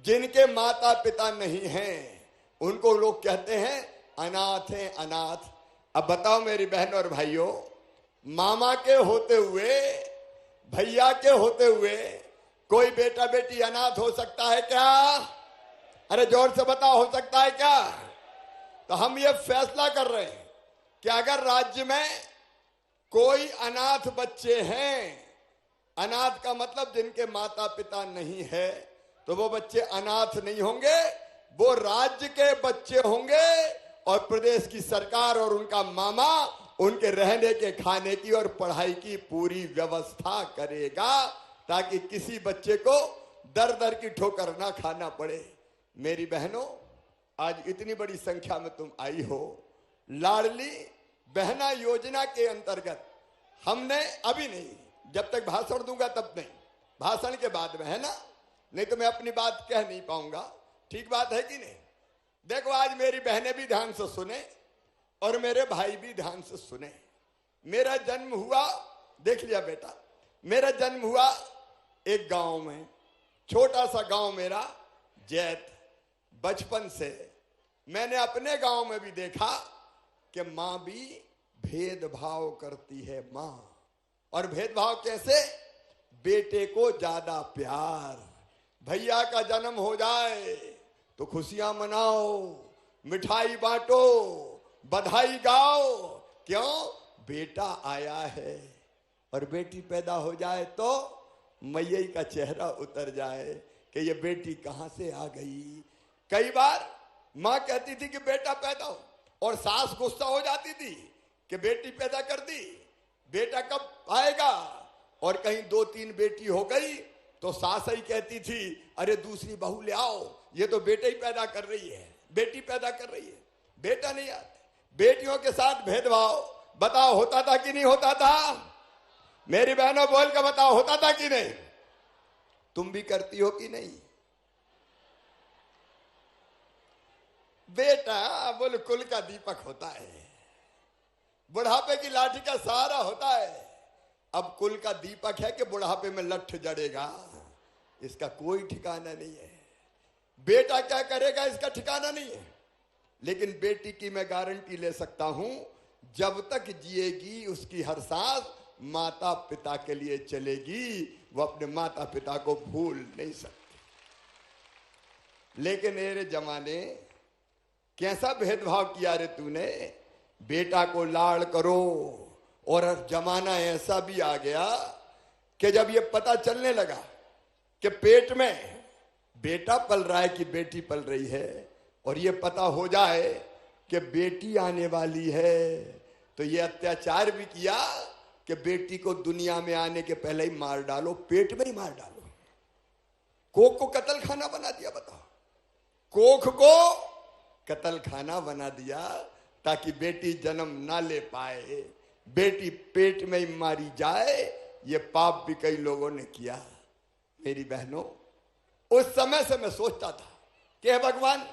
जिनके माता पिता नहीं हैं उनको लोग कहते हैं अनाथ हैं, अनाथ। अब बताओ मेरी बहन और भाइयों, मामा के होते हुए, भैया के होते हुए कोई बेटा बेटी अनाथ हो सकता है क्या? अरे जोर से बताओ, हो सकता है क्या? तो हम ये फैसला कर रहे हैं कि अगर राज्य में कोई अनाथ बच्चे हैं, अनाथ का मतलब जिनके माता पिता नहीं है, तो वो बच्चे अनाथ नहीं होंगे, वो राज्य के बच्चे होंगे और प्रदेश की सरकार और उनका मामा उनके रहने के, खाने की और पढ़ाई की पूरी व्यवस्था करेगा ताकि किसी बच्चे को दर दर की ठोकर ना खाना पड़े। मेरी बहनों, आज इतनी बड़ी संख्या में तुम आई हो। लाडली बहना योजना के अंतर्गत हमने अभी नहीं, जब तक भाषण दूंगा तब नहीं, भाषण के बाद में है ना, नहीं तो मैं अपनी बात कह नहीं पाऊंगा। ठीक बात है कि नहीं? देखो, आज मेरी बहनें भी ध्यान से सुने और मेरे भाई भी ध्यान से सुने। मेरा जन्म हुआ, देख लिया बेटा, मेरा जन्म हुआ एक गांव में, छोटा सा गांव मेरा जैत। बचपन से मैंने अपने गांव में भी देखा कि मां भी भेदभाव करती है। मां, और भेदभाव कैसे? बेटे को ज्यादा प्यार, भैया का जन्म हो जाए तो खुशियां मनाओ, मिठाई बांटो, बधाई गाओ। क्यों? बेटा आया है। और बेटी पैदा हो जाए तो मैया का चेहरा उतर जाए कि ये बेटी कहां से आ गई। कई बार मां कहती थी कि बेटा पैदा हो, और सास गुस्सा हो जाती थी कि बेटी पैदा कर दी, बेटा कब आएगा। और कहीं 2-3 बेटी हो गई तो सास ही कहती थी, अरे दूसरी बहू ले आओ, ये तो बेटा ही पैदा कर रही है, बेटी पैदा कर रही है, बेटा नहीं आते। बेटियों के साथ भेदभाव बताओ होता था कि नहीं होता था? मेरी बहनों बोल के बताओ, होता था कि नहीं? तुम भी करती हो कि नहीं? बेटा बोल कुल का दीपक होता है, बुढ़ापे की लाठी का सहारा होता है। अब कुल का दीपक है कि बुढ़ापे में लठ जड़ेगा, इसका कोई ठिकाना नहीं है। बेटा क्या करेगा इसका ठिकाना नहीं है। लेकिन बेटी की मैं गारंटी ले सकता हूं, जब तक जिएगी उसकी हर सांस माता पिता के लिए चलेगी, वो अपने माता पिता को भूल नहीं सकती। लेकिन मेरे जमाने कैसा भेदभाव किया रे तूने, बेटा को लाड़ करो। और जमाना ऐसा भी आ गया कि जब ये पता चलने लगा कि पेट में बेटा पल रहा है कि बेटी पल रही है, और ये पता हो जाए कि बेटी आने वाली है, तो ये अत्याचार भी किया कि बेटी को दुनिया में आने के पहले ही मार डालो, पेट में ही मार डालो। कोख को कत्ल खाना बना दिया। बताओ, कोख को कत्ल खाना बना दिया ताकि बेटी जन्म ना ले पाए, बेटी पेट में ही मारी जाए। ये पाप भी कई लोगों ने किया। मेरी बहनों, उस समय से मैं सोचता था कि हे भगवान,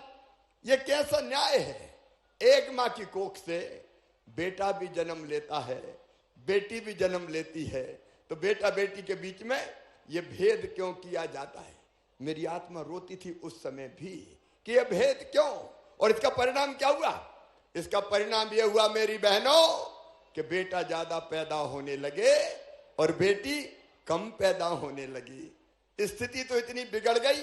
ये कैसा न्याय है? एक मां की कोख से बेटा भी जन्म लेता है, बेटी भी जन्म लेती है, तो बेटा बेटी के बीच में ये भेद क्यों किया जाता है? मेरी आत्मा रोती थी उस समय भी कि ये भेद क्यों। और इसका परिणाम क्या हुआ? इसका परिणाम ये हुआ मेरी बहनों कि बेटा ज्यादा पैदा होने लगे और बेटी कम पैदा होने लगी। स्थिति तो इतनी बिगड़ गई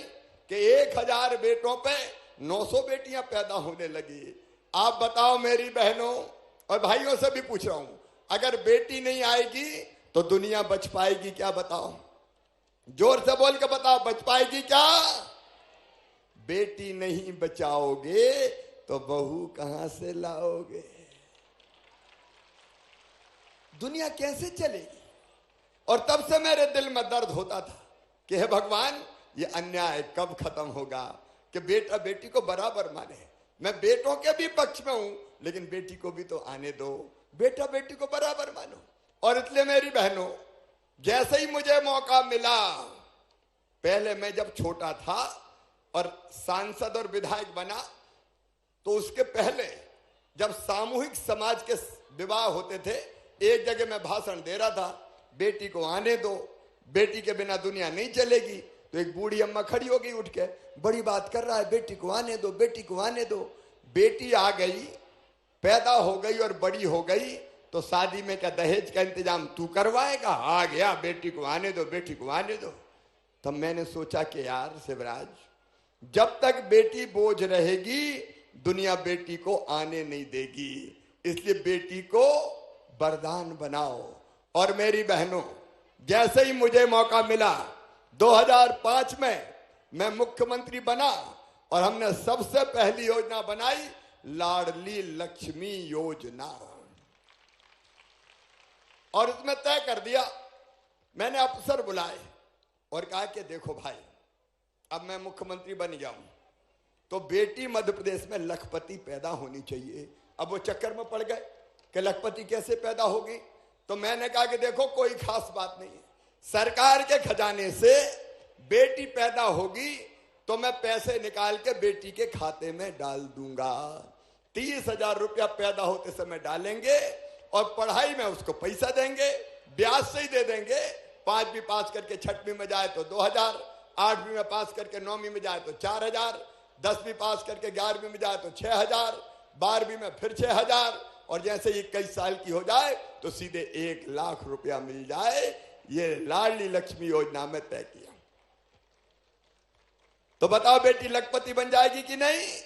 कि 1000 बेटों पे 900 बेटियां पैदा होने लगी। आप बताओ मेरी बहनों और भाइयों से भी पूछ रहा हूं, अगर बेटी नहीं आएगी तो दुनिया बच पाएगी क्या? बताओ, जोर से बोल के बताओ, बच पाएगी क्या? बेटी नहीं बचाओगे तो बहू कहां से लाओगे? दुनिया कैसे चलेगी? और तब से मेरे दिल में दर्द होता था कि हे भगवान, ये अन्याय कब खत्म होगा कि बेटा बेटी को बराबर माने। मैं बेटों के भी पक्ष में हूं, लेकिन बेटी को भी तो आने दो, बेटा बेटी को बराबर मानो। और इसलिए मेरी बहनों, जैसे ही मुझे मौका मिला, पहले मैं जब छोटा था और सांसद और विधायक बना, तो उसके पहले जब सामूहिक समाज के विवाह होते थे, एक जगह मैं भाषण दे रहा था, बेटी को आने दो, बेटी के बिना दुनिया नहीं चलेगी। तो एक बूढ़ी अम्मा खड़ी हो गई उठ के, बड़ी बात कर रहा है, बेटी को आने दो, बेटी को आने दो। बेटी आ गई, पैदा हो गई और बड़ी हो गई, तो शादी में क्या दहेज का इंतजाम तू करवाएगा? आ गया, बेटी को आने दो, बेटी को आने दो। तब मैंने सोचा कि यार शिवराज, जब तक बेटी बोझ रहेगी दुनिया बेटी को आने नहीं देगी, इसलिए बेटी को वरदान बनाओ। और मेरी बहनों, जैसे ही मुझे मौका मिला 2005 में मैं मुख्यमंत्री बना और हमने सबसे पहली योजना बनाई लाडली लक्ष्मी योजना। और उसमें तय कर दिया, मैंने अफसर बुलाए और कहा कि देखो भाई, अब मैं मुख्यमंत्री बन गया हूं तो बेटी मध्य प्रदेश में लखपति पैदा होनी चाहिए। अब वो चक्कर में पड़ गए कि लखपति कैसे पैदा होगी। तो मैंने कहा कि देखो कोई खास बात नहीं है, सरकार के खजाने से बेटी पैदा होगी तो मैं पैसे निकाल के बेटी के खाते में डाल दूंगा। 30,000 रुपया पैदा होते समय डालेंगे और पढ़ाई में उसको पैसा देंगे, ब्याज से ही दे देंगे। 5वीं पास करके 6वीं में जाए तो 2,000, 8वीं में पास करके 9वीं में जाए तो 4,000, 10वीं पास करके 11वीं में जाए तो 6,000, 12वीं में फिर 6,000, और जैसे 21 साल की हो जाए तो सीधे 1 लाख रुपया मिल जाए। ये लाडली लक्ष्मी योजना में तय किया। तो बताओ बेटी लखपति बन जाएगी कि नहीं?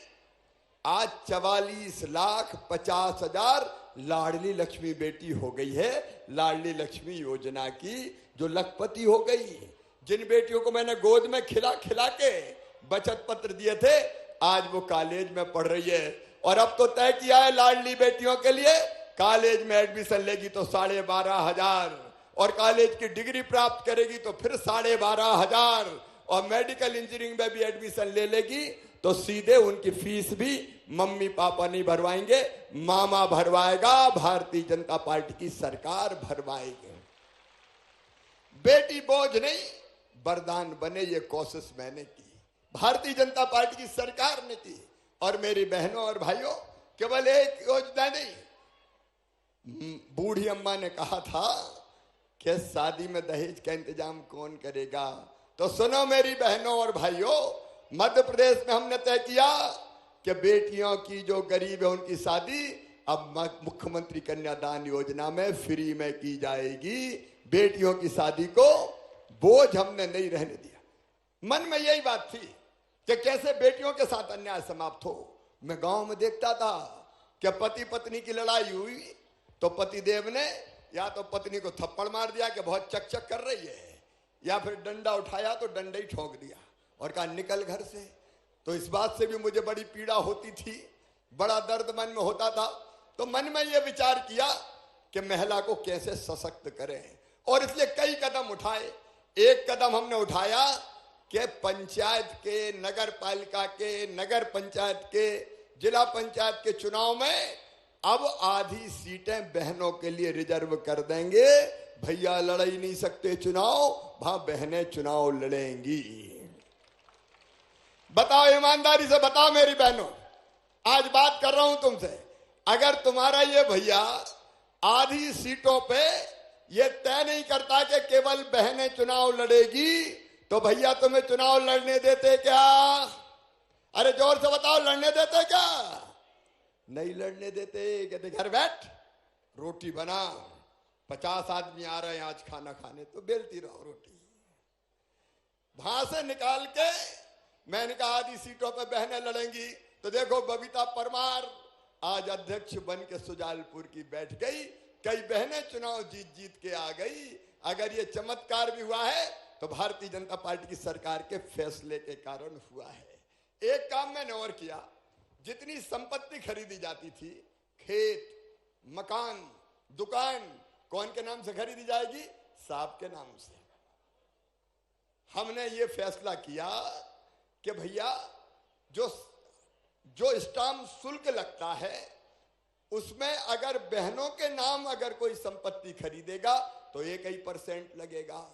आज 44,50,000 लाडली लक्ष्मी बेटी हो गई है, लाडली लक्ष्मी योजना की, जो लखपति हो गई। जिन बेटियों को मैंने गोद में खिला खिला के बचत पत्र दिए थे, आज वो कॉलेज में पढ़ रही है। और अब तो तय किया है लाडली बेटियों के लिए, कॉलेज में एडमिशन लेगी तो 12,500, और कॉलेज की डिग्री प्राप्त करेगी तो फिर 12,500, और मेडिकल इंजीनियरिंग में भी एडमिशन ले लेगी तो सीधे उनकी फीस भी मम्मी पापा नहीं भरवाएंगे, मामा भरवाएगा, भारतीय जनता पार्टी की सरकार भरवाएगी। बेटी बोझ नहीं वरदान बने, ये कोशिश मैंने की, भारतीय जनता पार्टी की सरकार ने की। और मेरी बहनों और भाइयों, केवल एक योजना नहीं, बूढ़ी अम्मा ने कहा था कि शादी में दहेज का इंतजाम कौन करेगा। तो सुनो मेरी बहनों और भाइयों, मध्य प्रदेश में हमने तय किया कि बेटियों की जो गरीब है उनकी शादी अब मुख्यमंत्री कन्यादान योजना में फ्री में की जाएगी। बेटियों की शादी को बोझ हमने नहीं रहने दिया। मन में यही बात थी कि कैसे बेटियों के साथ अन्याय समाप्त हो। मैं गांव में देखता था कि पति पत्नी की लड़ाई हुई तो पतिदेव ने या तो पत्नी को थप्पड़ मार दिया कि बहुत चकचक कर रही है, या फिर डंडा उठाया तो डंडा ही ठोक दिया और कहा निकल घर से। तो इस बात से भी मुझे बड़ी पीड़ा होती थी, बड़ा दर्द मन में होता था। तो मन में यह विचार किया कि महिला को कैसे सशक्त करें, और इसलिए कई कदम उठाए। एक कदम हमने उठाया कि पंचायत के, नगर पालिका के, नगर पंचायत के, जिला पंचायत के चुनाव में अब आधी सीटें बहनों के लिए रिजर्व कर देंगे। भैया लड़ ही नहीं सकते चुनाव, वहां बहनें चुनाव लड़ेंगी। बताओ ईमानदारी से बताओ मेरी बहनों, आज बात कर रहा हूं तुमसे, अगर तुम्हारा ये भैया आधी सीटों पे ये तय नहीं करता कि केवल बहनें चुनाव लड़ेगी, तो भैया तुम्हें चुनाव लड़ने देते क्या? अरे जोर से बताओ, लड़ने देते क्या? नहीं लड़ने देते। कहते घर बैठ, रोटी बना, 50 आदमी आ रहे हैं आज खाना खाने, तो बेलती रहो रोटी। वहां से निकाल के मैंने कहा आधी सीटों पे बहनें लड़ेंगी। तो देखो बबीता परमार आज अध्यक्ष बन के सुजालपुर की बैठ गई, कई बहनें चुनाव जीत जीत के आ गई। अगर ये चमत्कार भी हुआ है तो भारतीय जनता पार्टी की सरकार के फैसले के कारण हुआ है। एक काम मैंने और किया, जितनी संपत्ति खरीदी जाती थी, खेत, मकान, दुकान, कौन के नाम से खरीदी जाएगी? साहब के नाम से। हमने ये फैसला किया कि भैया जो स्टाम्प शुल्क लगता है उसमें अगर बहनों के नाम अगर कोई संपत्ति खरीदेगा तो 1% लगेगा,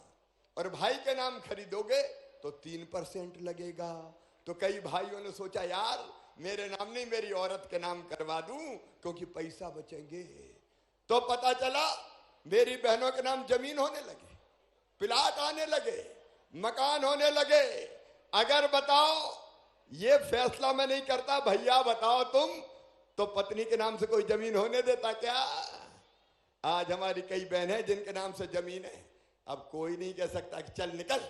और भाई के नाम खरीदोगे तो 3% लगेगा। तो कई भाइयों ने सोचा यार मेरे नाम नहीं, मेरी औरत के नाम करवा दूं क्योंकि पैसा बचेंगे। तो पता चला मेरी बहनों के नाम जमीन होने लगे, प्लाट आने लगे, मकान होने लगे। अगर बताओ ये फैसला मैं नहीं करता, भैया बताओ तुम, तो पत्नी के नाम से कोई जमीन होने देता क्या? आज हमारी कई बहन है जिनके नाम से जमीन है, अब कोई नहीं कह सकता कि चल निकल।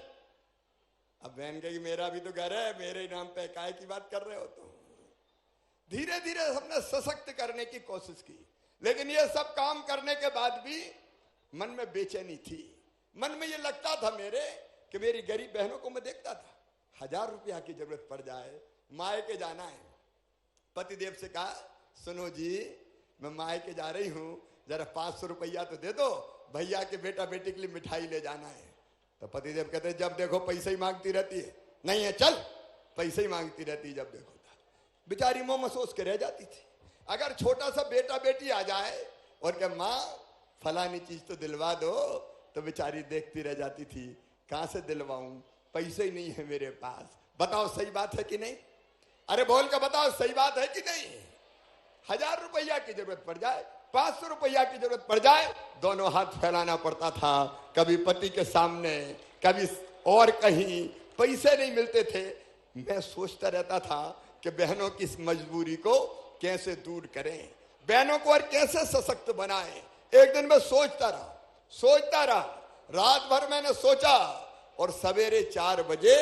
अब बहन कहेगी मेरा भी तो घर है, मेरे नाम पे काय की बात कर रहे हो तुम। धीरे धीरे हमने सशक्त करने की कोशिश की, लेकिन ये सब काम करने के बाद भी मन में बेचैनी थी। मन में ये लगता था मेरे कि मेरी गरीब बहनों को मैं देखता था, 1000 रुपया की जरूरत पड़ जाए, मायके जाना है। पतिदेव से कहा सुनो जी मैं मायके जा रही हूं, जरा 500 रुपया तो दे दो, भैया के बेटा बेटी के लिए मिठाई ले जाना है। तो पतिदेव कहते जब देखो पैसे ही मांगती रहती है, नहीं है चल, पैसे ही मांगती रहती है जब देखो। बेचारी मुंह में सोच के रह जाती थी। अगर छोटा सा बेटा बेटी आ जाए और कहे माँ फलानी चीज तो दिलवा दो, तो बेचारी देखती रह जाती थी, कहां से दिलवाऊं, पैसे ही नहीं है मेरे पास। बताओ सही बात है कि नहीं? अरे बोल के बताओ सही बात है कि नहीं? 1000 रुपया की जरूरत पड़ जाए, 500 रुपया की जरूरत पड़ जाए, दोनों हाथ फैलाना पड़ता था। कभी पति के सामने, कभी और कहीं, पैसे नहीं मिलते थे। मैं सोचता रहता था कि बहनों की इस मजबूरी को कैसे दूर करें, बहनों को और कैसे सशक्त बनाएं। एक दिन मैं सोचता रहा, रात भर मैंने सोचा, और सवेरे 4 बजे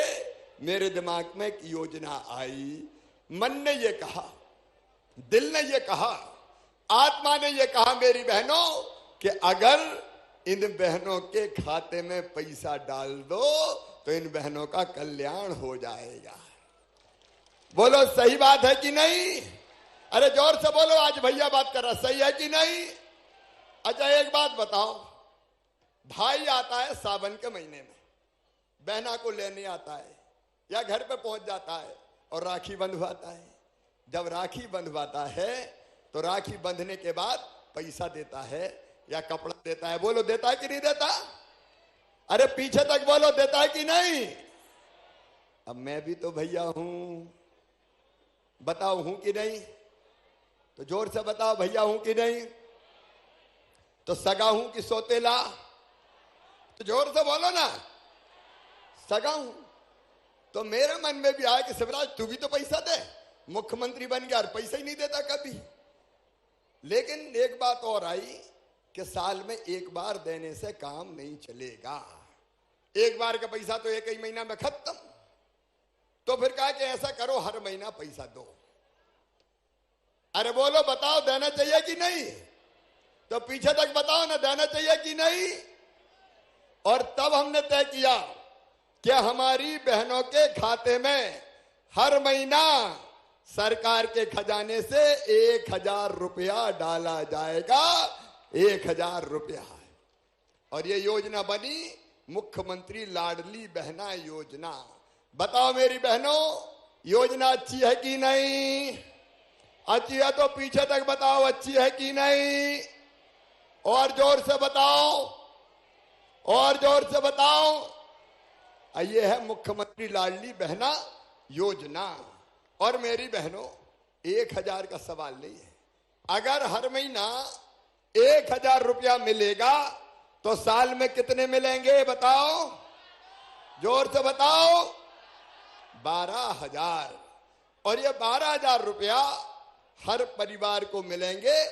मेरे दिमाग में एक योजना आई। मन ने ये कहा, दिल ने ये कहा, आत्मा ने ये कहा मेरी बहनों कि अगर इन बहनों के खाते में पैसा डाल दो तो इन बहनों का कल्याण हो जाएगा। बोलो सही बात है कि नहीं? अरे जोर से बोलो, आज भैया बात कर रहा, सही है कि नहीं? अच्छा एक बात बताओ, भाई आता है सावन के महीने में, बहना को लेने आता है या घर पे पहुंच जाता है और राखी बंधवाता है। जब राखी बंधवाता है तो राखी बंधने के बाद पैसा देता है या कपड़ा देता है? बोलो देता है कि नहीं देता? अरे पीछे तक बोलो, देता है कि नहीं? अब मैं भी तो भैया हूं, बताओ हूं कि नहीं? तो जोर से बताओ भैया हूं कि नहीं? तो सगा हूं कि सौतेला? तो जोर से बोलो ना, सगा हूं। तो मेरे मन में भी आया कि शिवराज तू भी तो पैसा दे, मुख्यमंत्री बन गया और पैसा ही नहीं देता कभी। लेकिन एक बात और आई कि साल में एक बार देने से काम नहीं चलेगा, एक बार का पैसा तो एक ही महीना में खत्म। तो फिर कहा कि ऐसा करो हर महीना पैसा दो। अरे बोलो बताओ देना चाहिए कि नहीं? तो पीछे तक बताओ ना, देना चाहिए कि नहीं? और तब हमने तय किया कि हमारी बहनों के खाते में हर महीना सरकार के खजाने से 1000 रुपया डाला जाएगा, 1000 रुपया। और ये योजना बनी मुख्यमंत्री लाडली बहना योजना। बताओ मेरी बहनों, योजना अच्छी है कि नहीं? अच्छी है तो पीछे तक बताओ अच्छी है कि नहीं? और जोर से बताओ, और जोर से बताओ। ये है मुख्यमंत्री लाडली बहना योजना। और मेरी बहनों 1000 का सवाल नहीं है, अगर हर महीना 1000 रुपया मिलेगा तो साल में कितने मिलेंगे बताओ? जोर से बताओ। 12,000। और ये 12,000 रुपया हर परिवार को मिलेंगे।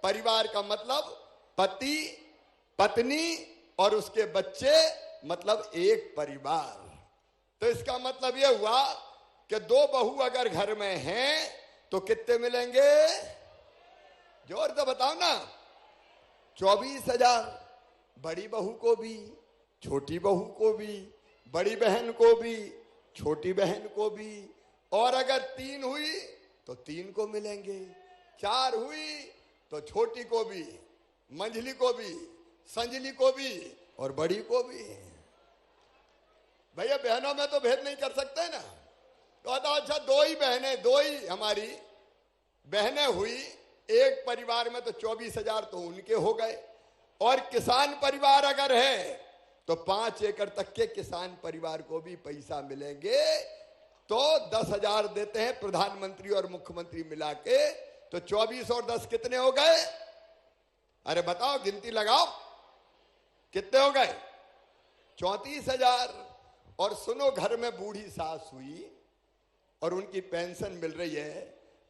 परिवार का मतलब पति, पत्नी और उसके बच्चे, मतलब एक परिवार। तो इसका मतलब यह हुआ कि 2 बहू अगर घर में हैं तो कितने मिलेंगे? जोर से बताओ ना। 24,000। बड़ी बहू को भी, छोटी बहू को भी, बड़ी बहन को भी, छोटी बहन को भी। और अगर 3 हुई तो 3 को मिलेंगे, 4 हुई तो छोटी को भी, मंझली को भी, संजली को भी और बड़ी को भी। भैया बहनों में तो भेद नहीं कर सकते ना। तो अच्छा 2 ही बहनें, 2 ही हमारी बहनें हुई एक परिवार में, तो 24,000 तो उनके हो गए। और किसान परिवार अगर है तो 5 एकड़ तक के किसान परिवार को भी पैसा मिलेंगे। तो 10,000 देते हैं प्रधानमंत्री और मुख्यमंत्री मिला के, तो 24 और 10 कितने हो गए? अरे बताओ, गिनती लगाओ, कितने हो गए? 34,000। और सुनो, घर में बूढ़ी सास हुई और उनकी पेंशन मिल रही है,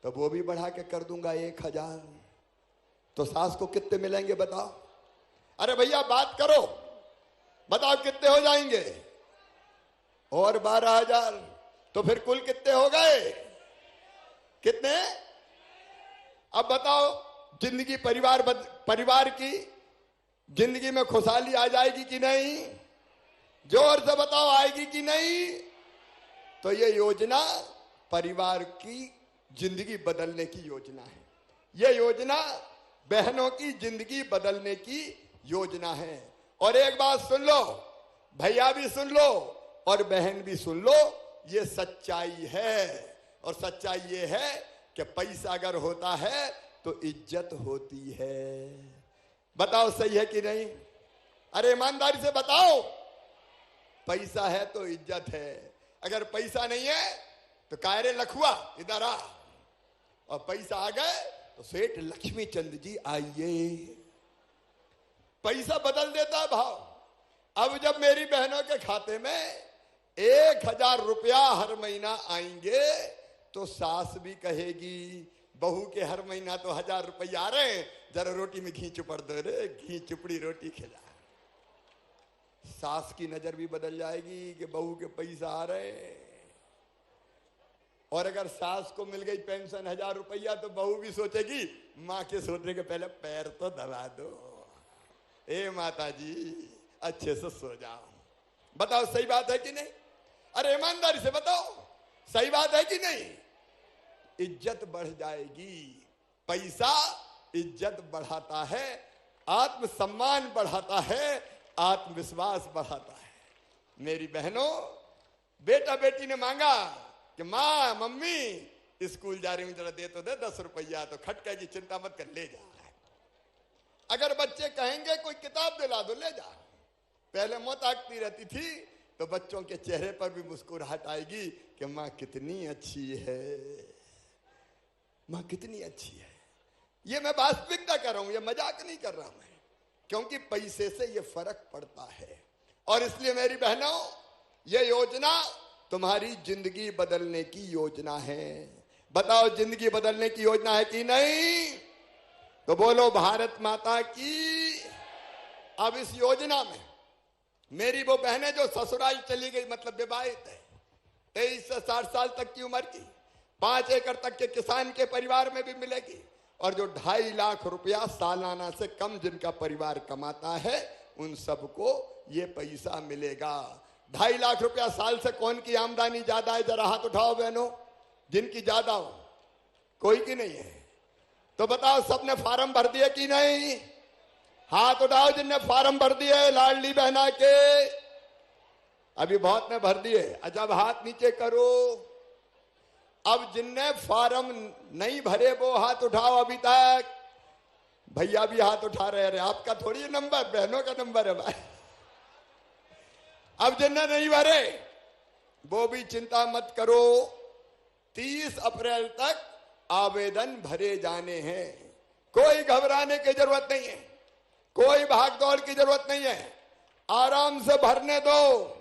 तो वो भी बढ़ा के कर दूंगा 1000। तो सास को कितने मिलेंगे बताओ? अरे भैया बात करो, बताओ कितने हो जाएंगे? और 12,000। तो फिर कुल कितने हो गए? कितने? अब बताओ, जिंदगी परिवार की जिंदगी में खुशहाली आ जाएगी कि नहीं? जोर से बताओ, आएगी कि नहीं? तो ये योजना परिवार की जिंदगी बदलने की योजना है। ये योजना बहनों की जिंदगी बदलने की योजना है। और एक बात सुन लो, भैया भी सुन लो और बहन भी सुन लो, ये सच्चाई है। और सच्चाई ये है कि पैसा अगर होता है तो इज्जत होती है। बताओ सही है कि नहीं? अरे ईमानदारी से बताओ, पैसा है तो इज्जत है। अगर पैसा नहीं है तो कायरे लखुआ इधर आ, और पैसा आ गए तो सेठ लक्ष्मी चंद जी आइए। पैसा बदल देता भाव। अब जब मेरी बहनों के खाते में 1000 रुपया हर महीना आएंगे तो सास भी कहेगी, बहू के हर महीना तो 1000 रुपया आ रहे हैं, जरा रोटी में घी चुपड़ दो रे, घी चुपड़ी रोटी खिला। सास की नजर भी बदल जाएगी कि बहू के पैसा आ रहे हैं। और अगर सास को मिल गई पेंशन 1000 रुपया, तो बहू भी सोचेगी, माँ के सोचने के पहले पैर तो दबा दो, ए माता जी अच्छे से सो जाओ। बताओ सही बात है कि नहीं? अरे ईमानदारी से बताओ, सही बात है कि नहीं? इज्जत बढ़ जाएगी। पैसा इज्जत बढ़ाता है, आत्मसम्मान बढ़ाता है, आत्मविश्वास बढ़ाता है। मेरी बहनों, बेटा बेटी ने मांगा कि माँ मम्मी स्कूल जा रही हूं, जरा दे तो दे 10 रुपया। तो खटका की चिंता मत कर, ले जा। अगर बच्चे कहेंगे कोई किताब दिला दो, ले जा। पहले मुंह ताकती रहती थी, तो बच्चों के चेहरे पर भी मुस्कुराहट आएगी कि माँ कितनी अच्छी है, माँ कितनी अच्छी है। ये मैं वास्तविकता कर रहा हूं, ये मजाक नहीं कर रहा मैं, क्योंकि पैसे से ये फर्क पड़ता है। और इसलिए मेरी बहनों, ये योजना तुम्हारी जिंदगी बदलने की योजना है। बताओ, जिंदगी बदलने की योजना है कि नहीं? तो बोलो भारत माता की। अब इस योजना में मेरी वो बहनें जो ससुराल चली गई, मतलब विवाहित है, 23 से 60 साल तक की उम्र की, 5 एकड़ तक के किसान के परिवार में भी मिलेगी। और जो 2.5 लाख रुपया सालाना से कम जिनका परिवार कमाता है, उन सबको ये पैसा मिलेगा। 2.5 लाख रुपया साल से कौन की आमदनी ज्यादा है? जरा हाथ उठाओ बहनों, जिनकी ज्यादा हो। कोई की नहीं है? तो बताओ, सबने फार्म भर दिए कि नहीं? हाथ उठाओ जिनने फार्म भर दिए लाडली बहना के। अभी बहुत ने भर दिए। जब हाथ नीचे करो। अब जिनने फार्म नहीं भरे वो हाथ उठाओ अभी तक। भैया भी हाथ उठा रहे हैं। आपका थोड़ी नंबर, बहनों का नंबर है भाई। अब जिनने नहीं भरे वो भी चिंता मत करो, 30 अप्रैल तक आवेदन भरे जाने हैं। कोई घबराने की जरूरत नहीं है, कोई भागदौड़ की जरूरत नहीं है। आराम से भरने दो।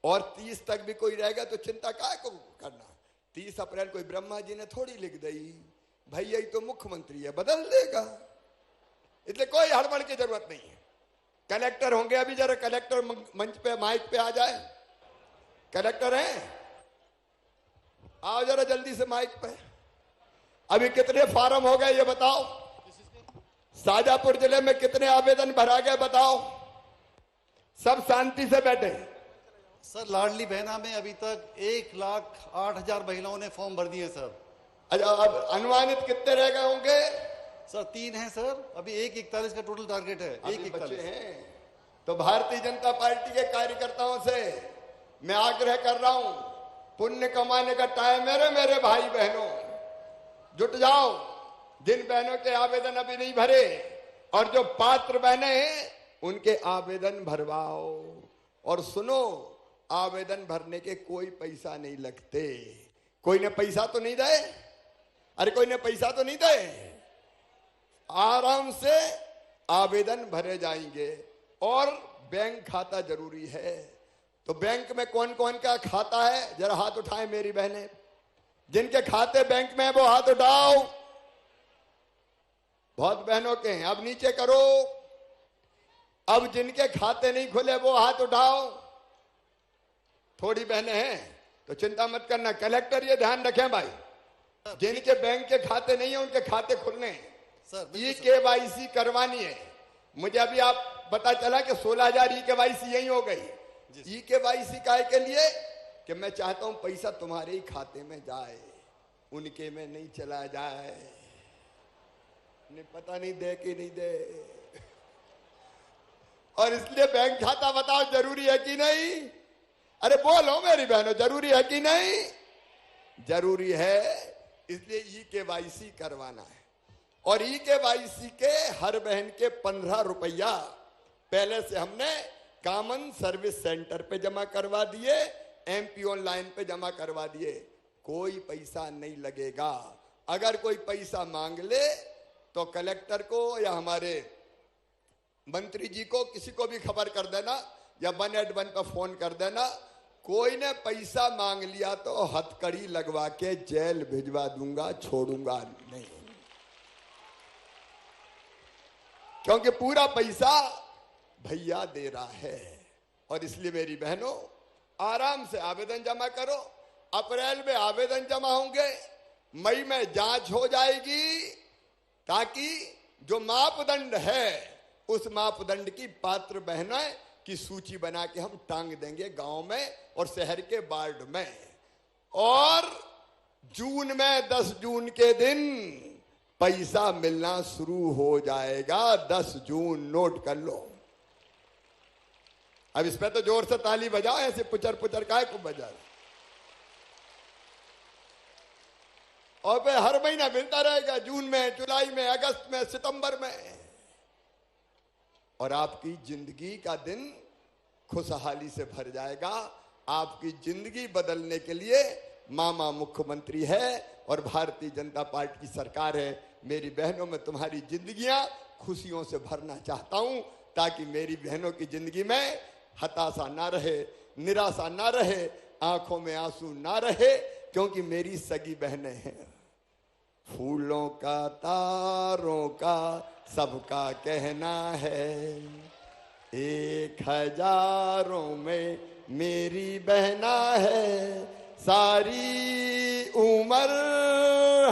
और 30 तक भी कोई रहेगा तो चिंता काय को करना। 30 अप्रैल कोई ब्रह्मा जी ने थोड़ी लिख दी, भैया ही तो मुख्यमंत्री है, बदल देगा। इसलिए कोई हड़बड़ की जरूरत नहीं है। कलेक्टर होंगे अभी, जरा कलेक्टर मंच पे माइक पे आ जाए। कलेक्टर हैं, आओ जरा जल्दी से माइक पे। अभी कितने फार्म हो गए ये बताओ? शाजापुर जिले में कितने आवेदन भरा गए बताओ? सब शांति से बैठे। सर, लाडली बहना में अभी तक 1,08,000 महिलाओं ने फॉर्म भर दिए सर। अच्छा, अब अनुमानित कितने रह गए होंगे? सर 3 हैं सर, अभी 141 का टोटल टारगेट है। 141 हैं। तो भारतीय जनता पार्टी के कार्यकर्ताओं से मैं आग्रह कर रहा हूं, पुण्य कमाने का टाइम है। मेरे भाई बहनों, जुट जाओ। जिन बहनों के आवेदन अभी नहीं भरे और जो पात्र बहनें हैं उनके आवेदन भरवाओ। और सुनो, आवेदन भरने के कोई पैसा नहीं लगते। कोई ने पैसा तो नहीं दे? अरे कोई ने पैसा तो नहीं दे? आराम से आवेदन भरे जाएंगे। और बैंक खाता जरूरी है। तो बैंक में कौन कौन का खाता है जरा हाथ उठाएं मेरी बहनें। जिनके खाते बैंक में है वो हाथ उठाओ। बहुत बहनों के हैं, अब नीचे करो। अब जिनके खाते नहीं खुले वो हाथ उठाओ। थोड़ी बहनें हैं तो चिंता मत करना, कलेक्टर ये ध्यान रखें भाई, जिनके बैंक के खाते नहीं है उनके खाते खुलने हैं। सर ई-केवाईसी करवानी है। मुझे अभी आप पता चला कि 16,000 ई-केवाईसी यही हो गई। ई-केवाईसी काय के लिए कि मैं चाहता हूं पैसा तुम्हारे ही खाते में जाए, उनके में नहीं चला जाए। नहीं पता नहीं दे कि नहीं दे। और इसलिए बैंक खाता बताओ जरूरी है कि नहीं? अरे बोलो मेरी बहनों, जरूरी है कि नहीं? जरूरी है। इसलिए ई-केवाईसी करवाना है। और ई-केवाईसी के हर बहन के 15 रुपया पहले से हमने कॉमन सर्विस सेंटर पे जमा करवा दिए, एमपी ऑनलाइन पे जमा करवा दिए। कोई पैसा नहीं लगेगा। अगर कोई पैसा मांग ले तो कलेक्टर को या हमारे मंत्री जी को, किसी को भी खबर कर देना या 181 पर फोन कर देना। कोई ने पैसा मांग लिया तो हथकड़ी लगवा के जेल भिजवा दूंगा, छोड़ूंगा नहीं। क्योंकि पूरा पैसा भैया दे रहा है। और इसलिए मेरी बहनों, आराम से आवेदन जमा करो। अप्रैल में आवेदन जमा होंगे, मई में जांच हो जाएगी, ताकि जो मापदंड है उस मापदंड की पात्र बहनें की सूची बना के हम टांग देंगे गांव में और शहर के वार्ड में। और जून में 10 जून के दिन पैसा मिलना शुरू हो जाएगा। 10 जून नोट कर लो। अब इस पे तो जोर से ताली बजाओ, ऐसे पुचर पुचर काय को बजा। और फिर हर महीना मिलता रहेगा, जून में, जुलाई में, अगस्त में, सितंबर में। और आपकी जिंदगी का दिन खुशहाली से भर जाएगा। आपकी जिंदगी बदलने के लिए मामा मुख्यमंत्री है और भारतीय जनता पार्टी की सरकार है। मेरी बहनों, में तुम्हारी जिंदगियां खुशियों से भरना चाहता हूं, ताकि मेरी बहनों की जिंदगी में हताशा ना रहे, निराशा ना रहे, आंखों में आंसू ना रहे, क्योंकि मेरी सगी बहनें हैं। फूलों का, तारों का सबका कहना है, 1000 में मेरी बहना है। सारी उम्र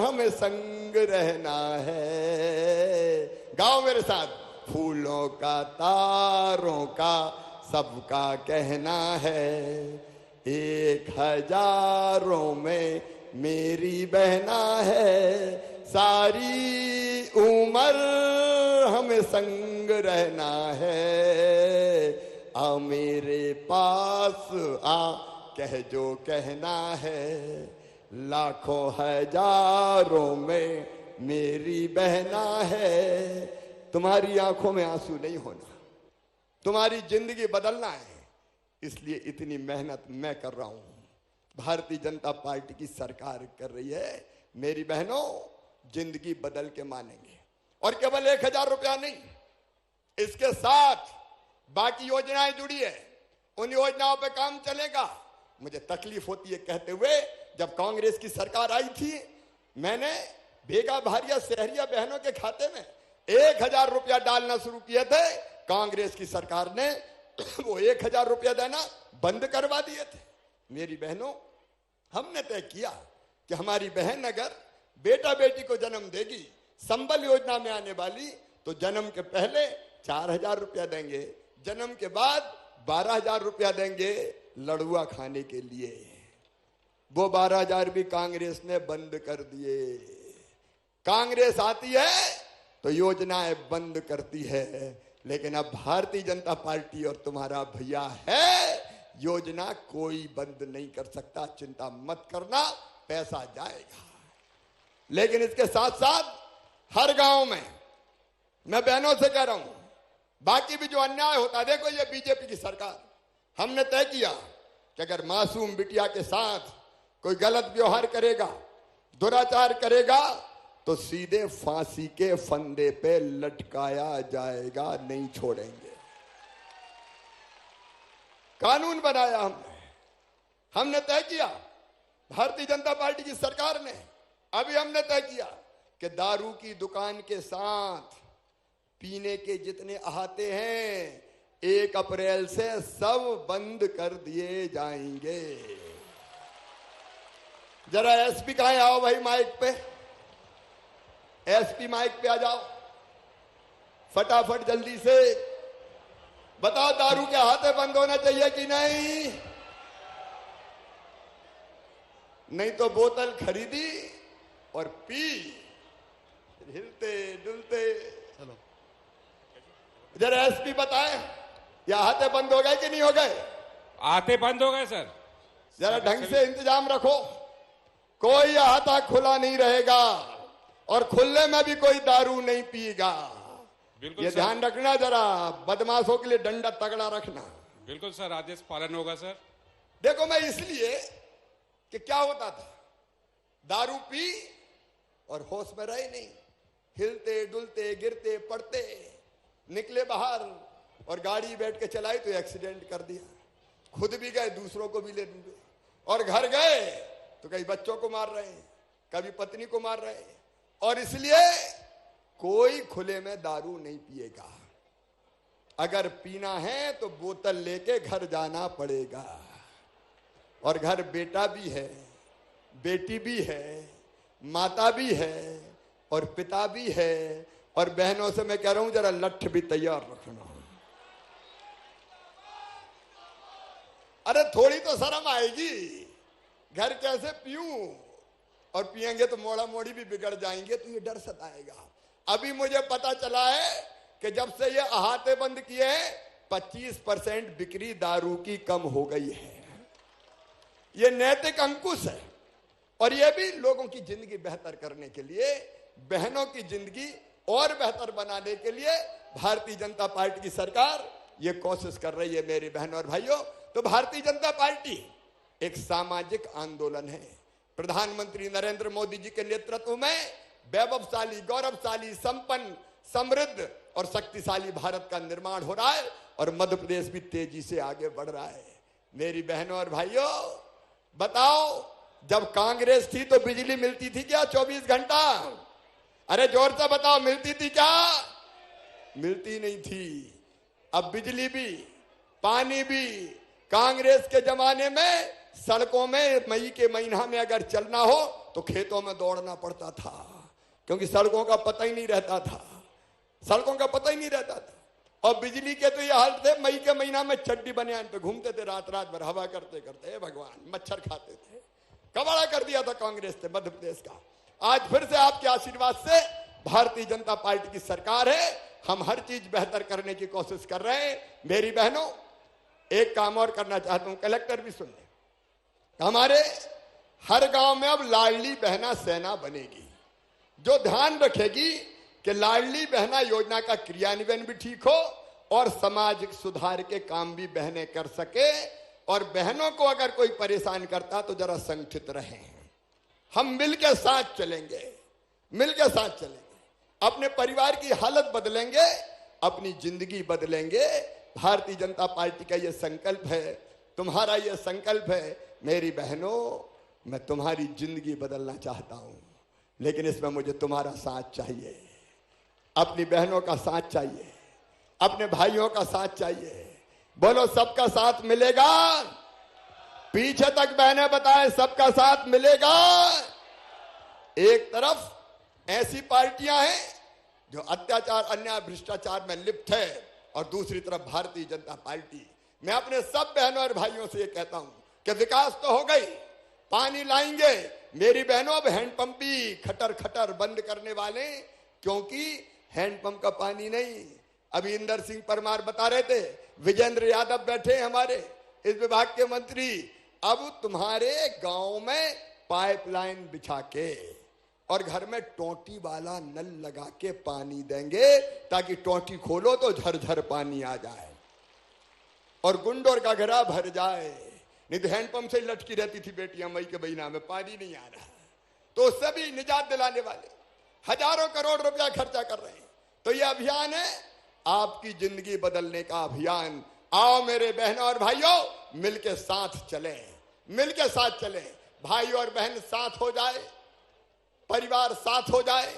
हमें संग रहना है। गाओ मेरे साथ। फूलों का, तारों का सबका कहना है, 1000 में मेरी बहना है। सारी उम्र हमें संग रहना है। आ मेरे पास आ, कह जो कहना है। लाखों हजारों में मेरी बहना है। तुम्हारी आंखों में आंसू नहीं होना, तुम्हारी जिंदगी बदलना है। इसलिए इतनी मेहनत मैं कर रहा हूं, भारतीय जनता पार्टी की सरकार कर रही है। मेरी बहनों, जिंदगी बदल के मानेंगे। और केवल 1000 रुपया नहीं, इसके साथ बाकी योजनाएं जुड़ी है। उन योजनाओं पे काम चलेगा। मुझे तकलीफ होती है कहते हुए, जब कांग्रेस की सरकार आई थी, मैंने भेगा भारिया शहरिया बहनों के खाते में 1000 रुपया डालना शुरू किए थे। कांग्रेस की सरकार ने वो 1000 रुपया देना बंद करवा दिए थे। मेरी बहनों, हमने तय किया कि हमारी बहन अगर बेटा बेटी को जन्म देगी, संबल योजना में आने वाली, तो जन्म के पहले 4000 रुपया देंगे, जन्म के बाद 12000 रुपया देंगे लड़ुआ खाने के लिए। वो 12000 भी कांग्रेस ने बंद कर दिए। कांग्रेस आती है तो योजनाएं बंद करती है, लेकिन अब भारतीय जनता पार्टी और तुम्हारा भैया है, योजना कोई बंद नहीं कर सकता। चिंता मत करना, पैसा जाएगा। लेकिन इसके साथ साथ हर गांव में मैं बहनों से कह रहा हूं, बाकी भी जो अन्याय होता है, देखो ये बीजेपी की सरकार, हमने तय किया कि अगर मासूम बिटिया के साथ कोई गलत व्यवहार करेगा, दुराचार करेगा, तो सीधे फांसी के फंदे पे लटकाया जाएगा, नहीं छोड़ेंगे। कानून बनाया हमने तय किया, भारतीय जनता पार्टी की सरकार ने अभी हमने तय किया कि दारू की दुकान के साथ पीने के जितने अहाते हैं 1 अप्रैल से सब बंद कर दिए जाएंगे। जरा एसपी कहाँ है? आओ भाई माइक पे, एसपी माइक पे आ जाओ, फटाफट जल्दी से बताओ दारू के अहाते बंद होना चाहिए कि नहीं? नहीं तो बोतल खरीदी और पी, हिलते डुलते। चलो जरा एसपी बताए, ये अहाते बंद हो गए कि नहीं हो गए? आते बंद हो गए सर। जरा ढंग से इंतजाम रखो, कोई अहाता खुला नहीं रहेगा और खुले में भी कोई दारू नहीं पिएगा। बिल्कुल ये सर। ध्यान रखना, जरा बदमाशों के लिए डंडा तगड़ा रखना। बिल्कुल सर, आदेश पालन होगा सर। देखो मैं इसलिए कि क्या होता था, दारू पी और होश में रहे नहीं, हिलते डुलते गिरते पड़ते, निकले बाहर और गाड़ी बैठ के चलाई तो एक्सीडेंट कर दिया, खुद भी गए दूसरों को भी ले डूबे, और घर गए तो कई बच्चों को मार रहे हैं, कभी पत्नी को मार रहे हैं। और इसलिए कोई खुले में दारू नहीं पिएगा, अगर पीना है तो बोतल लेके घर जाना पड़ेगा। और घर बेटा भी है, बेटी भी है, माता भी है और पिता भी है। और बहनों से मैं कह रहा हूं जरा लठ भी तैयार रखना। अरे थोड़ी तो शर्म आएगी, घर कैसे पीऊं, और पिएंगे तो मोड़ा मोड़ी भी बिगड़ जाएंगे, तो ये डर सताएगा। अभी मुझे पता चला है कि जब से ये अहाते बंद किए हैं 25% बिक्री दारू की कम हो गई है। ये नैतिक अंकुश है और ये भी लोगों की जिंदगी बेहतर करने के लिए, बहनों की जिंदगी और बेहतर बनाने के लिए भारतीय जनता पार्टी की सरकार ये कोशिश कर रही है। मेरी बहनों और भाइयों, तो भारतीय जनता पार्टी एक सामाजिक आंदोलन है। प्रधानमंत्री नरेंद्र मोदी जी के नेतृत्व में वैभवशाली, गौरवशाली, संपन्न, समृद्ध और शक्तिशाली भारत का निर्माण हो रहा है और मध्य प्रदेश भी तेजी से आगे बढ़ रहा है। मेरी बहनों और भाइयों, बताओ जब कांग्रेस थी तो बिजली मिलती थी क्या 24 घंटा? अरे जोर से बताओ, मिलती थी क्या? मिलती नहीं थी। अब बिजली भी, पानी भी, कांग्रेस के जमाने में सड़कों में मई के महीना में अगर चलना हो तो खेतों में दौड़ना पड़ता था, क्योंकि सड़कों का पता ही नहीं रहता था, सड़कों का पता ही नहीं रहता था। और बिजली के तो ये हाल थे, मई के महीना में चड्डी बनियान पे घूमते थे रात रात भर हवा करते करते, हे भगवान, मच्छर खाते थे। कबाड़ा कर दिया था कांग्रेस ने मध्य प्रदेश का। आज फिर से आपके आशीर्वाद से भारतीय जनता पार्टी की सरकार है, हम हर चीज बेहतर करने की कोशिश कर रहे हैं। मेरी बहनों, एक काम और करना चाहता हूं, कलेक्टर भी सुन ले, हमारे हर गांव में अब लाडली बहना सेना बनेगी, जो ध्यान रखेगी कि लाडली बहना योजना का क्रियान्वयन भी ठीक हो और सामाजिक सुधार के काम भी बहनें कर सके। और बहनों को अगर कोई परेशान करता तो जरा संगठित रहें, हम मिलकर साथ चलेंगे, मिलकर साथ चलेंगे, अपने परिवार की हालत बदलेंगे, अपनी जिंदगी बदलेंगे। भारतीय जनता पार्टी का यह संकल्प है, तुम्हारा यह संकल्प है। मेरी बहनों, मैं तुम्हारी जिंदगी बदलना चाहता हूं, लेकिन इसमें मुझे तुम्हारा साथ चाहिए, अपनी बहनों का साथ चाहिए, अपने भाइयों का साथ चाहिए। बोलो, सबका साथ मिलेगा? पीछे तक बहनें बताएं, सबका साथ मिलेगा? एक तरफ ऐसी पार्टियां हैं जो अत्याचार, अन्याय, भ्रष्टाचार में लिप्त है और दूसरी तरफ भारतीय जनता पार्टी। मैं अपने सब बहनों और भाइयों से ये कहता हूं कि विकास तो हो गई, पानी लाएंगे। मेरी बहनों, अब हैंडपंप भी खटर खटर बंद करने वाले, क्योंकि हैंडपंप का पानी नहीं। अभी इंदर सिंह परमार बता रहे थे, विजेंद्र यादव बैठे हमारे इस विभाग के मंत्री, अब तुम्हारे गांव में पाइपलाइन बिछा के और घर में टोटी वाला नल लगा के पानी देंगे, ताकि टोटी खोलो तो झरझर पानी आ जाए और गुंडोर का घड़ा भर जाए। नहीं तो हैंडपंप से लटकी रहती थी बेटियां, मई के महीना में पानी नहीं आ रहा, तो उससे भी निजात दिलाने वाले हजारों करोड़ रुपया खर्चा कर रहे हैं। तो यह अभियान है आपकी जिंदगी बदलने का अभियान। आओ मेरे बहनों और भाइयों, मिलके साथ चले, मिलके साथ चले। भाई और बहन साथ हो जाए, परिवार साथ हो जाए,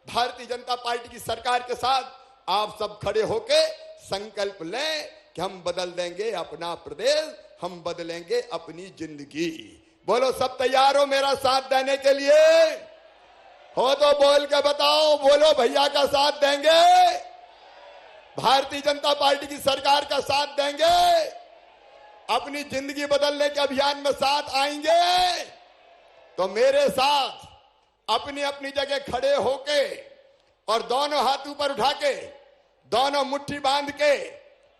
भारतीय जनता पार्टी की सरकार के साथ आप सब खड़े होके संकल्प लें कि हम बदल देंगे अपना प्रदेश, हम बदलेंगे अपनी जिंदगी। बोलो, सब तैयार हो मेरा साथ देने के लिए? हो तो बोल के बताओ, बोलो भैया का साथ देंगे, भारतीय जनता पार्टी की सरकार का साथ देंगे, अपनी जिंदगी बदलने के अभियान में साथ आएंगे। तो मेरे साथ अपनी अपनी जगह खड़े होके और दोनों हाथ ऊपर उठा के, दोनों मुट्ठी बांध के,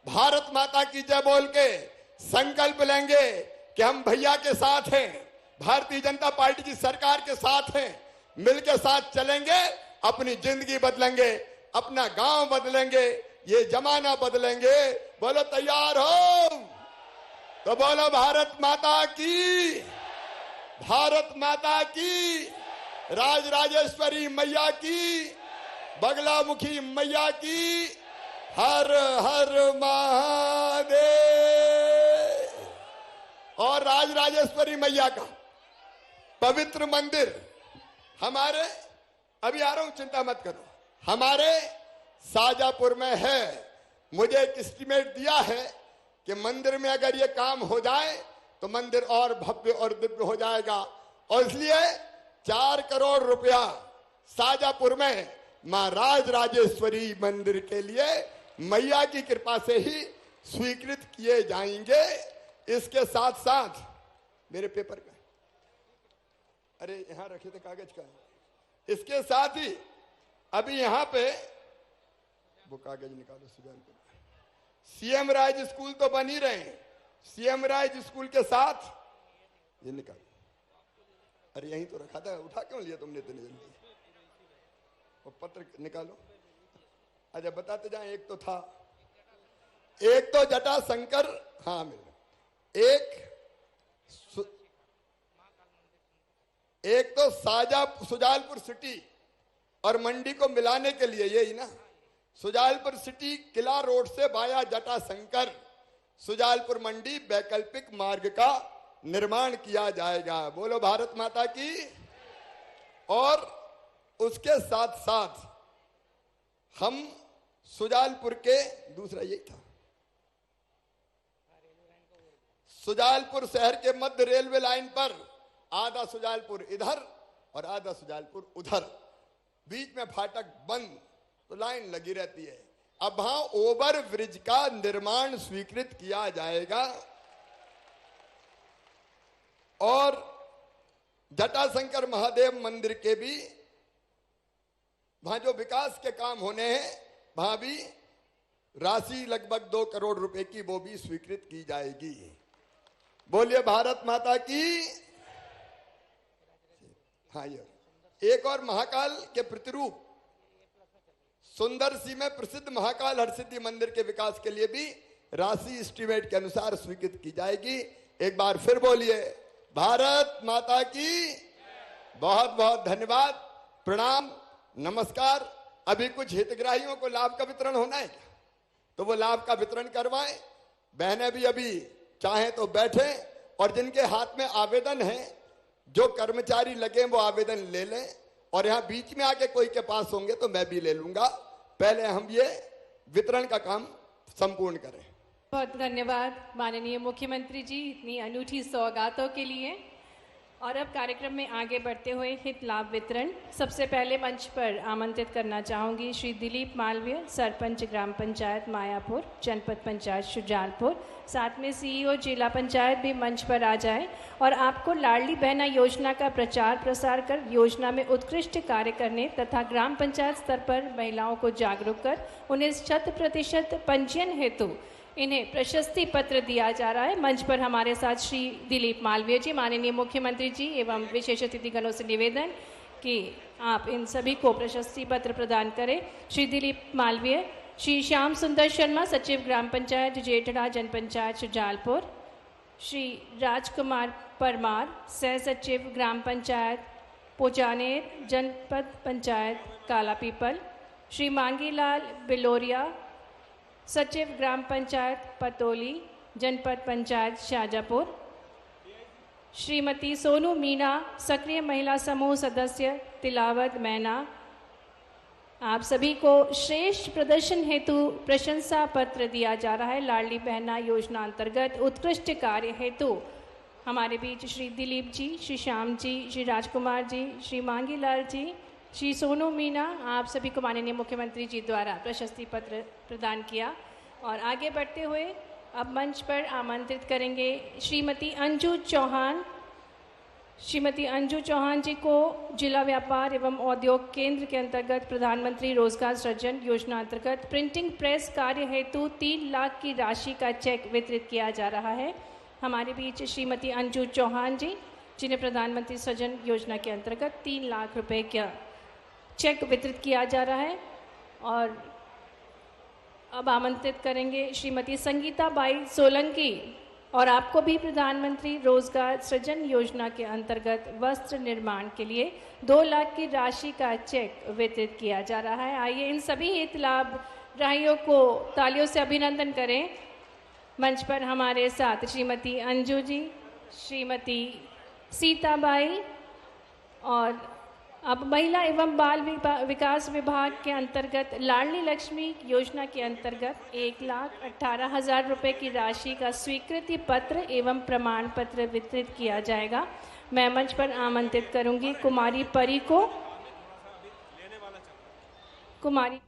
भारत माता की जय बोल के संकल्प लेंगे कि हम भैया के साथ हैं, भारतीय जनता पार्टी की सरकार के साथ हैं, मिलके साथ चलेंगे, अपनी जिंदगी बदलेंगे, अपना गांव बदलेंगे, ये जमाना बदलेंगे। बोलो तैयार हो? तो बोलो भारत माता की, भारत माता की, राज राजेश्वरी मैया की, बगलामुखी मैया की, हर हर महादेव। और राज राजेश्वरी मैया का पवित्र मंदिर हमारे, अभी आ रहा हूं, चिंता मत करो, हमारे शाजापुर में है। मुझे एक एस्टीमेट दिया है कि मंदिर में अगर ये काम हो जाए तो मंदिर और भव्य और दिव्य हो जाएगा, और इसलिए 4 करोड़ रुपया शाजापुर में मां राज राजेश्वरी मंदिर के लिए मैया की कृपा से ही स्वीकृत किए जाएंगे। इसके साथ साथ मेरे पेपर का, अरे यहां रखे थे कागज का, इसके साथ ही अभी यहां पे वो कागज निकालो, सुजानपुर सीएम राज स्कूल तो बन ही रहे हैं, सीएम राज स्कूल के साथ ये निकालो। अरे यहीं तो रखा था, उठा क्यों लिया तुमने इतनी जल्दी? वो पत्र निकालो। अच्छा बताते जाए, एक तो था, एक तो जटा शंकर, हाँ मिल गया, एक तो सुजालपुर सिटी और मंडी को मिलाने के लिए, यही ना, सुजालपुर सिटी किला रोड से बाया जटा शंकर सुजालपुर मंडी वैकल्पिक मार्ग का निर्माण किया जाएगा। बोलो भारत माता की। और उसके साथ साथ हम सुजालपुर के, दूसरा यही था, सुजालपुर शहर के मध्य रेलवे लाइन पर आधा सुजालपुर इधर और आधा सुजालपुर उधर, बीच में फाटक बंद तो लाइन लगी रहती है। अब वहां ओवर ब्रिज का निर्माण स्वीकृत किया जाएगा और जटाशंकर महादेव मंदिर के भी वहां जो विकास के काम होने हैं वहां भी राशि लगभग 2 करोड़ रुपए की वो भी स्वीकृत की जाएगी। बोलिए भारत माता की। हाँ, ये एक और महाकाल के प्रतिरूप सुंदर सी में प्रसिद्ध महाकाल हरसिद्धि मंदिर के विकास के लिए भी राशि एस्टीमेट के अनुसार स्वीकृत की जाएगी। एक बार फिर बोलिए भारत माता की। बहुत बहुत धन्यवाद, प्रणाम, नमस्कार। अभी कुछ हितग्राहियों को लाभ का वितरण होना है, तो वो लाभ का वितरण करवाएं। बहनें भी अभी चाहें तो बैठे, और जिनके हाथ में आवेदन है, जो कर्मचारी लगे वो आवेदन ले लें, और यहाँ बीच में आके कोई के पास होंगे तो मैं भी ले लूंगा। पहले हम ये वितरण का काम संपूर्ण करें। बहुत धन्यवाद माननीय मुख्यमंत्री जी इतनी अनूठी सौगातों के लिए। और अब कार्यक्रम में आगे बढ़ते हुए हित लाभ वितरण, सबसे पहले मंच पर आमंत्रित करना चाहूँगी श्री दिलीप मालवीय, सरपंच ग्राम पंचायत मायापुर, जनपद पंचायत शुजालपुर। साथ में सीईओ जिला पंचायत भी मंच पर आ जाए और आपको लाडली बहना योजना का प्रचार प्रसार कर योजना में उत्कृष्ट कार्य करने तथा ग्राम पंचायत स्तर पर महिलाओं को जागरूक कर उन्हें 100% पंजीयन हेतु इन्हें प्रशस्ति पत्र दिया जा रहा है। मंच पर हमारे साथ श्री दिलीप मालवीय जी, माननीय मुख्यमंत्री जी एवं विशेष अतिथिगणों से निवेदन कि आप इन सभी को प्रशस्ति पत्र प्रदान करें। श्री दिलीप मालवीय, श्री श्याम सुंदर शर्मा, सचिव ग्राम पंचायत जेठड़ा, जन पंचायत शुजालपुर, श्री राजकुमार परमार, सह सचिव ग्राम पंचायत पोजानेर, जनपद पंचायत काला पीपल, श्री मांगीलाल बिलोरिया, सचिव ग्राम पंचायत पतोली, जनपद पंचायत शाजापुर, श्रीमती सोनू मीणा, सक्रिय महिला समूह सदस्य तिलावत मैना। आप सभी को श्रेष्ठ प्रदर्शन हेतु प्रशंसा पत्र दिया जा रहा है। लाडली बहना योजना अंतर्गत उत्कृष्ट कार्य हेतु हमारे बीच श्री दिलीप जी, श्री श्याम जी, श्री राजकुमार जी, श्री मांगीलाल जी, श्री सोनू मीणा, आप सभी को माननीय मुख्यमंत्री जी द्वारा प्रशस्ति पत्र प्रदान किया। और आगे बढ़ते हुए अब मंच पर आमंत्रित करेंगे श्रीमती अंजू चौहान। श्रीमती अंजू चौहान जी को जिला व्यापार एवं उद्योग केंद्र के अंतर्गत प्रधानमंत्री रोजगार सृजन योजना अंतर्गत प्रिंटिंग प्रेस कार्य हेतु 3 लाख की राशि का चेक वितरित किया जा रहा है। हमारे बीच श्रीमती अंजू चौहान जी, जिन्हें प्रधानमंत्री सृजन योजना के अंतर्गत 3 लाख रुपए का चेक वितरित किया जा रहा है। और अब आमंत्रित करेंगे श्रीमती संगीता बाई सोलंकी, और आपको भी प्रधानमंत्री रोजगार सृजन योजना के अंतर्गत वस्त्र निर्माण के लिए 2 लाख की राशि का चेक वितरित किया जा रहा है। आइए इन सभी हितलाभग्राहियों को तालियों से अभिनंदन करें। मंच पर हमारे साथ श्रीमती अंजू जी, श्रीमती सीताबाई, और अब महिला एवं बाल विकास विभाग के अंतर्गत लाडली लक्ष्मी योजना के अंतर्गत 1,18,000 रुपये की राशि का स्वीकृति पत्र एवं प्रमाण पत्र वितरित किया जाएगा। मैं मंच पर आमंत्रित करूंगी कुमारी परी को। कुमारी